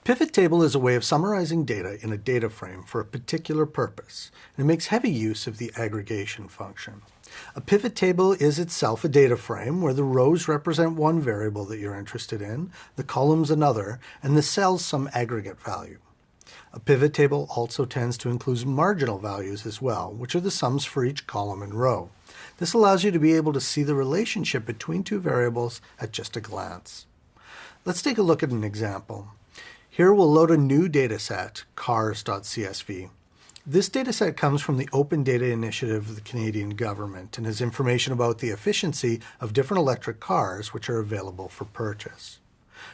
Pivot table is a way of summarizing data in a data frame for a particular purpose, and it makes heavy use of the aggregation function. A pivot table is itself a data frame where the rows represent one variable that you're interested in, the columns another, and the cells some aggregate value. A pivot table also tends to include marginal values as well, which are the sums for each column and row. This allows you to be able to see the relationship between two variables at just a glance. Let's take a look at an example. Here we'll load a new dataset, cars.csv. This dataset comes from the Open Data Initiative of the Canadian government and has information about the efficiency of different electric cars which are available for purchase.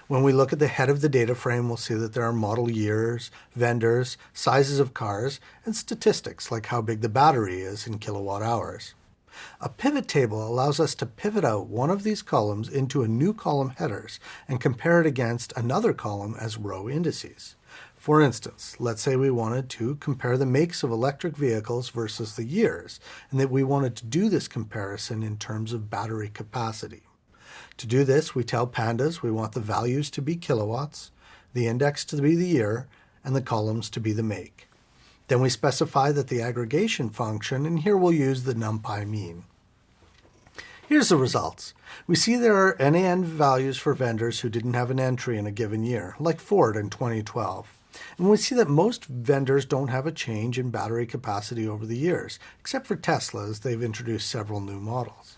When we look at the head of the data frame, we'll see that there are model years, vendors, sizes of cars, and statistics like how big the battery is in kilowatt hours. A pivot table allows us to pivot out one of these columns into a new column headers and compare it against another column as row indices. For instance, let's say we wanted to compare the makes of electric vehicles versus the years, and that we wanted to do this comparison in terms of battery capacity. To do this, we tell Pandas we want the values to be kilowatts, the index to be the year, and the columns to be the make. Then we specify that the aggregation function, and here we'll use the NumPy mean. Here's the results. We see there are NaN values for vendors who didn't have an entry in a given year, like Ford in 2012. And we see that most vendors don't have a change in battery capacity over the years, except for Tesla, as they've introduced several new models.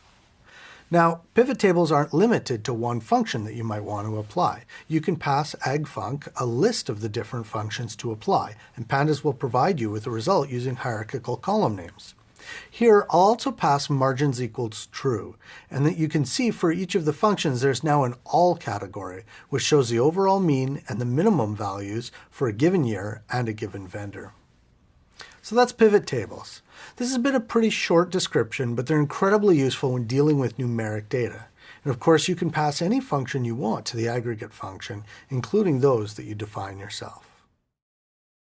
Now, pivot tables aren't limited to one function that you might want to apply. You can pass agfunc a list of the different functions to apply, and Pandas will provide you with the result using hierarchical column names. Here, I'll also pass margins equals true, and that you can see for each of the functions there's now an all category, which shows the overall mean and the minimum values for a given year and a given vendor. So that's pivot tables. This has been a pretty short description, but they're incredibly useful when dealing with numeric data. And of course, you can pass any function you want to the aggregate function, including those that you define yourself.